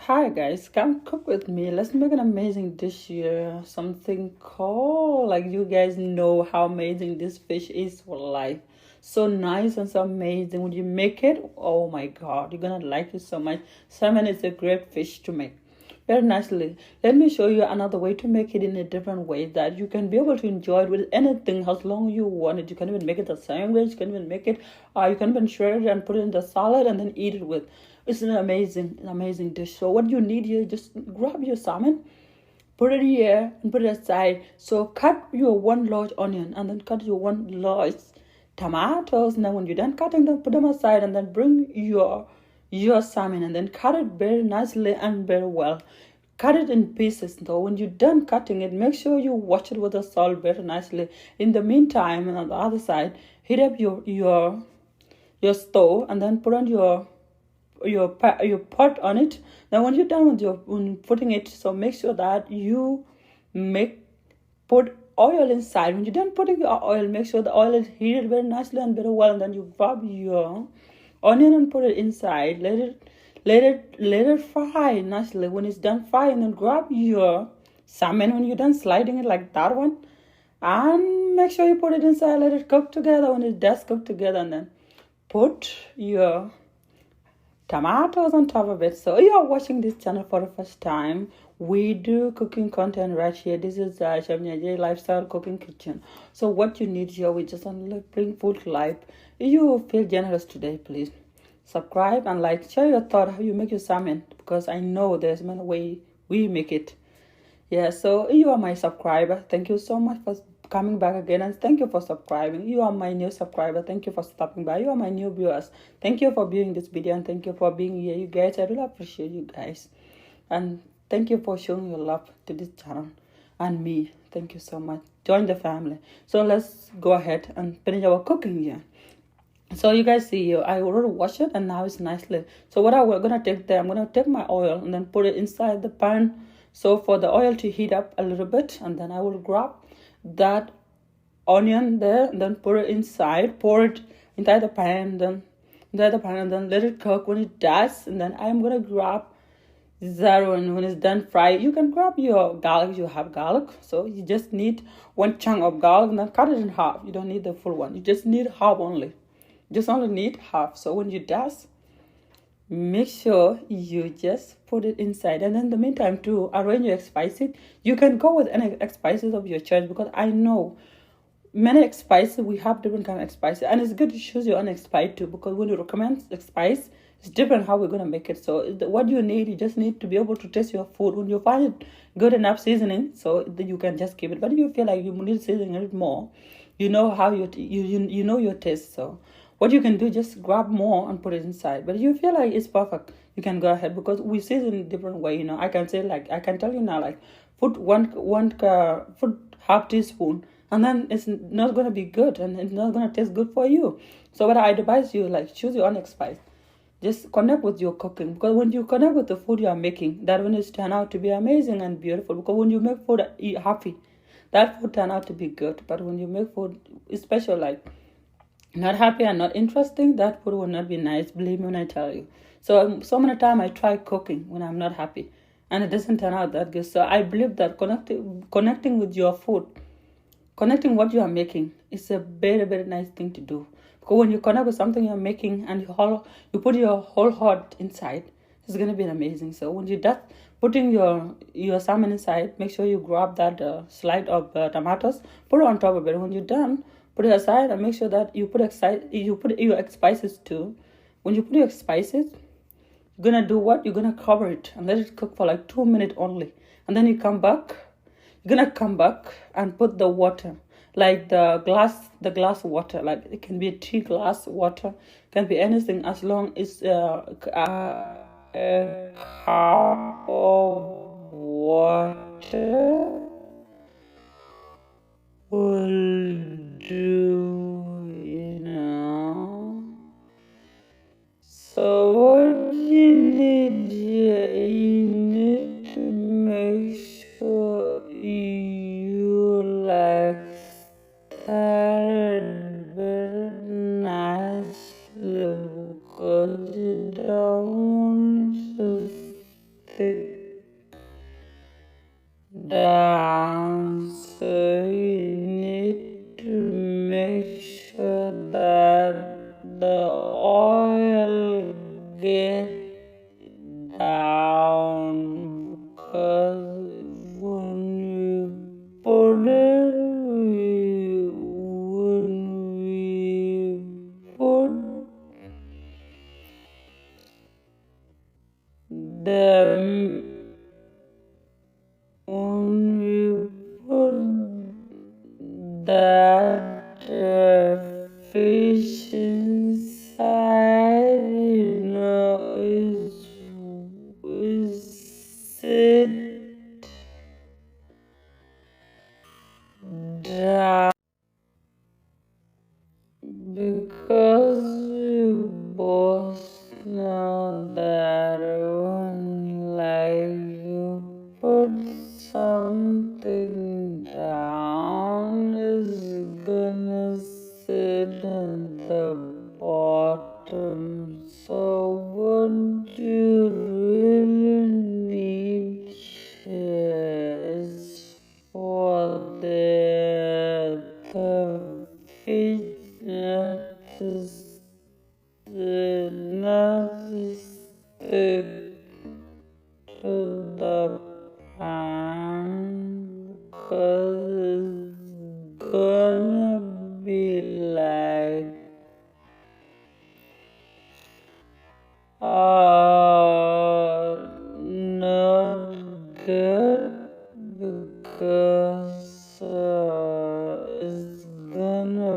Hi guys, come cook with me. Let's make an amazing dish here. Something cool. Like you guys know how amazing this fish is for life. So nice and so amazing. When you make it, oh my god, you're gonna like it so much. Salmon is a great fish to make. Very nicely. Let me show you another way to make it in a different way that you can be able to enjoy it with anything as long as you want it. You can even make it a sandwich, you can even make it, you can even shred it and put it in the salad and then eat it with. It's an amazing dish. So what you need here, just grab your salmon, put it here and put it aside. So cut your one large onion and then cut your one large tomatoes. Now when you're done cutting them, put them aside and then bring your salmon and then cut it very nicely and very well. Cut it in pieces though. When you're done cutting it, make sure you wash it with the salt very nicely. In the meantime, and on the other side, heat up your stove and then put on your pot on it. Now when you're done with when putting it, so make sure that you put oil inside. When you're done putting your oil, make sure the oil is heated very nicely and very well, and then you grab your onion and put it inside. Let it fry nicely. When it's done frying, then grab your salmon when you're done sliding it like that one, and make sure you put it inside. Let it cook together. When it does cook together, and then put your tomatoes on top of it. So if you are watching this channel for the first time, we do cooking content right here. This is Chef Nyaje Lifestyle Cooking Kitchen. So what you need here, we just want to bring food to life. If you feel generous today, please subscribe and like. Share your thought how you make your salmon, because I know there's many ways we make it. Yeah, so you are my subscriber. Thank you so much for coming back again, and thank you for subscribing. You are my new subscriber. Thank you for stopping by. You are my new viewers. Thank you for viewing this video, and thank you for being here. You guys, I really appreciate you guys, and thank you for showing your love to this channel and me. Thank you so much. Join the family. So let's go ahead and finish our cooking here. So you guys see here, I already washed it and now it's nicely. So what we're gonna take there, I'm gonna take my oil and then put it inside the pan. So for the oil to heat up a little bit, and then I will grab that onion there and then put it inside, pour it inside the pan, and then let it cook. When it does, and then I'm gonna grab that one. When it's done fried, you can grab your garlic. You have garlic, so you just need one chunk of garlic and then cut it in half. You don't need the full one. You just need half only. Just only need half. So when you does, make sure you just put it inside. And in the meantime too, arrange your spices. You can go with any spices of your choice, because I know many spices, we have different kind of spices, and it's good to choose your own spice too, because when you recommend spice, it's different how we're going to make it. So what you need, you just need to be able to taste your food. When you find it good enough seasoning, so you can just keep it. But if you feel like you need seasoning a little more, you know how you know your taste. So what you can do, just grab more and put it inside. But if you feel like it's perfect, you can go ahead, because we season in a different way. I can say, like, I can tell you now, like, put put half teaspoon, and then it's not going to be good and it's not going to taste good for you. So what I advise you, like, choose your own spice. Just connect with your cooking, because when you connect with the food you are making, that one is turn out to be amazing and beautiful. Because when you make food happy, that food turn out to be good. But when you make food special, like not happy and not interesting, that food will not be nice. Believe me when I tell you. So many times I try cooking when I'm not happy, and it doesn't turn out that good. So I believe that connecting with your food, connecting what you are making, is a very, very nice thing to do. Because when you connect with something you're making and you put your whole heart inside, it's gonna be amazing. So when you're done putting your salmon inside, make sure you grab that slide of tomatoes, put it on top of it. When you're done, put it aside, and make sure that you put your spices too. When you put your spices, you're gonna do what? You're gonna cover it and let it cook for like 2 minutes only, and then you come back. You're gonna come back and put the water, like the glass water, like it can be a tea glass water, can be anything, as long as a cup of water will do. So what you need here, you need to make sure you like that very nicely, because you don't want to it down, so you need to make sure that the oil gets down, because when you put it, when we put them, when you put that fish inside, is sit down, because you both know that when you put something down, it's gonna sit in the bottom. So what you really need is for the fitness not stick to the pan, because it's gonna be like not good, because it's gonna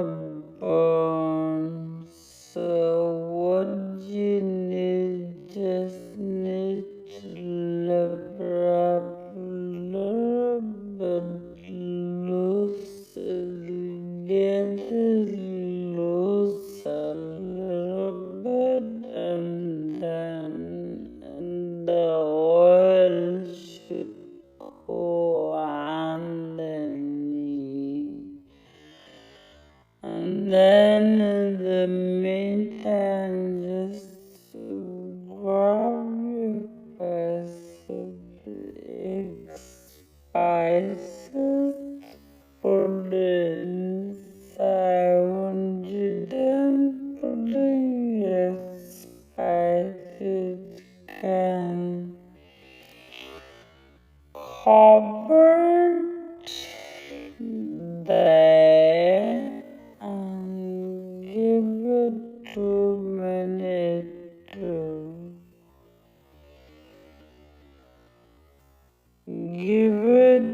burn. So what you just need to lift up a little bit loose, get it loose a little bit, and then the oil should go underneath. And then in the meantime, just grab your spices, put it inside. When you're done putting your spices, can cover there and give it 2 minutes to give it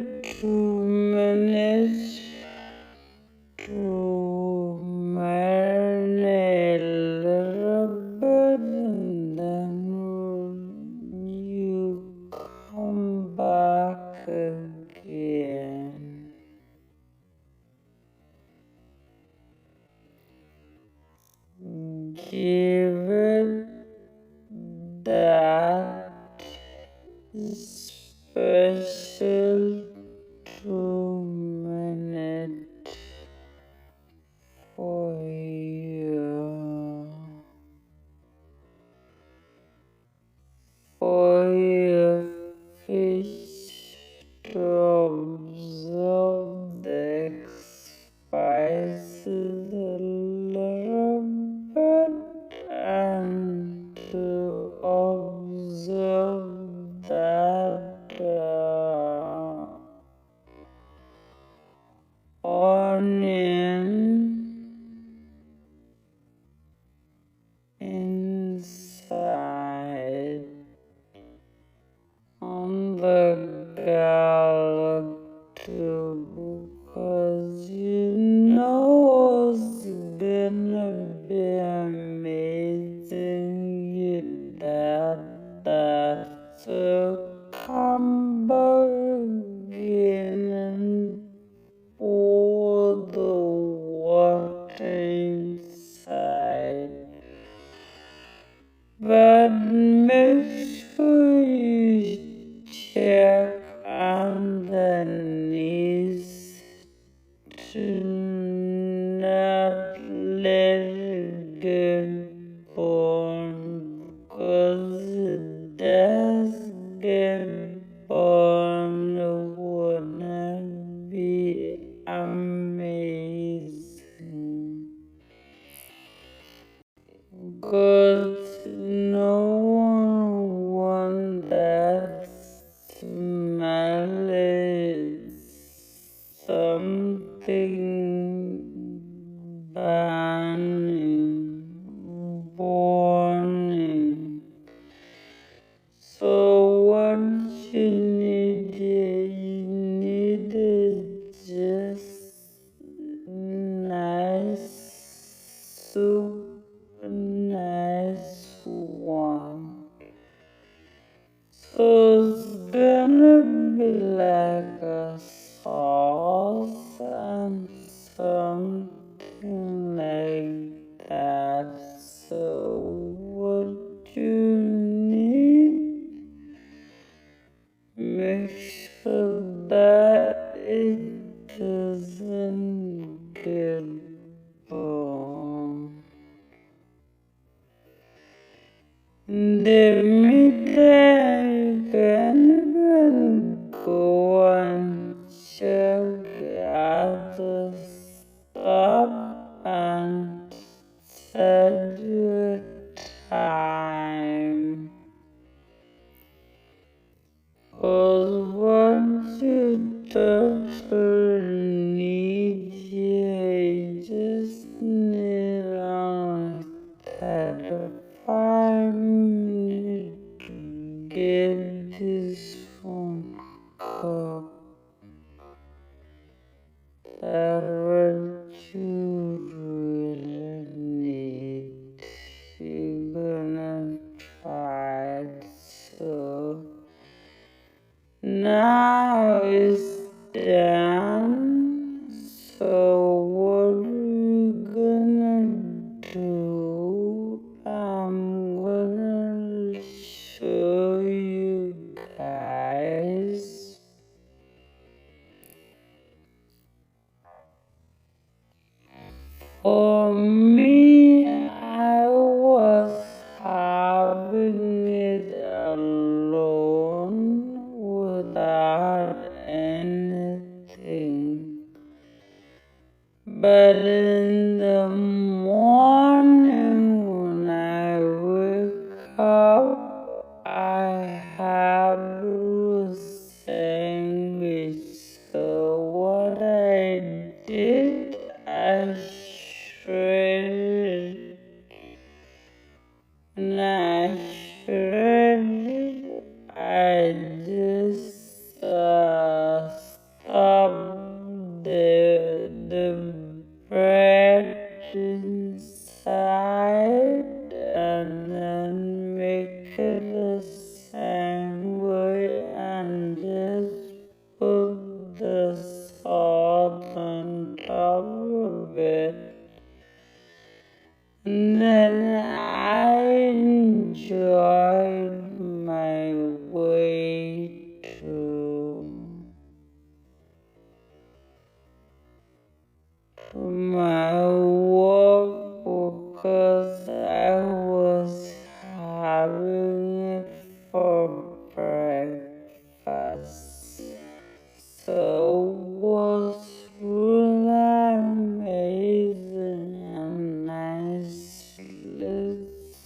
2 minutes to marinate a little bit, and then you come back again. Give it that special 2 minutes for your fish to absorb the spices a little bit, and to observe that onion inside on the garlic too, because you know it's gonna be amazing. You that so come back again and pour the water inside. But make sure you check underneath to not let it get burned, because it does get So it's gonna be like a sauce and something like that. So what you need, make sure that it doesn't get burned. The meat can go and check out the stop and set your time. 'Cause what you don't need, you just need only 5 minutes to get this phone call. That's what you really need. You're gonna try it, so now it's done. So what we gonna do? I'm gonna show you guys. For me, I was having it alone without anything. But in the morning when I wake up, I have a sandwich. So what I did, I shredded and I just stuffed the bread inside and then make it the same way and just put the salt on top of it. And then I enjoyed my way to my work because I was having it for breakfast. So it was really amazing and nice.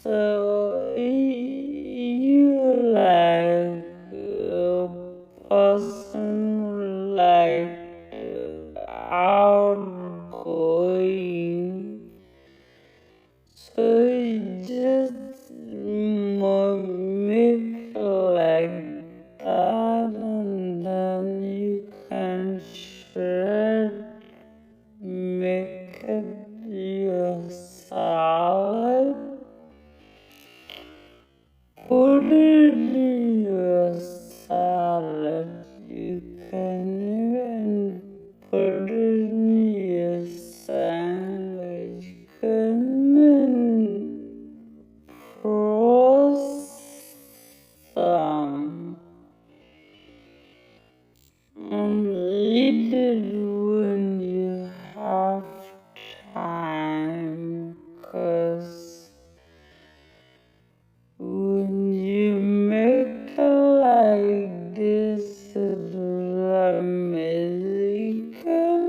So you like a person like outgoing, so you just make like that and then you can shred, make it your salad, put it in your salad. You can even put it in your sandwich. You can roast some and eat it when you have time, 'cause when you make it like this, it's amazing. You can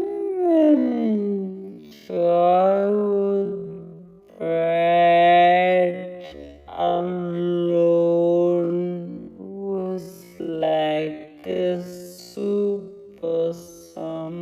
enjoy with bread alone was like a super some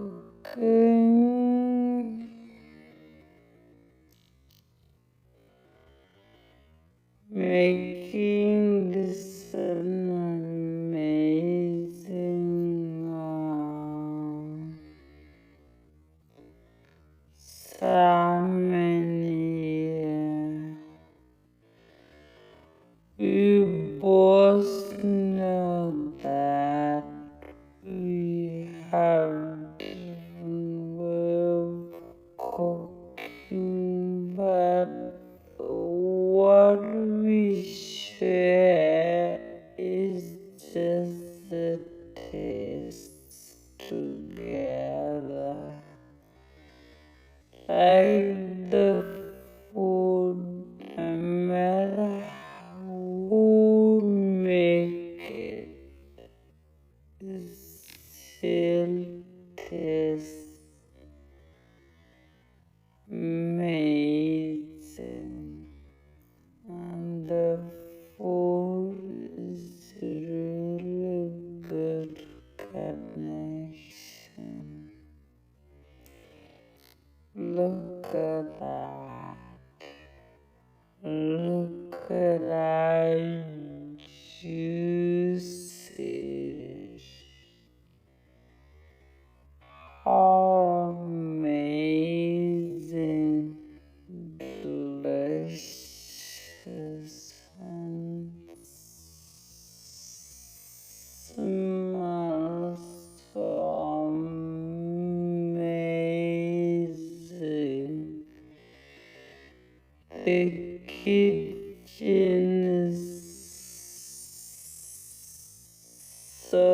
cooking, making this an amazing salmon here. We both know that we have different way of cooking, but what we share is just the taste together. Like the food, no matter who make it, still tastes amazing. And the food is really good connection. Look at that. Look at how juicy, how amazing, delicious, and smells so amazing. The kitchen is so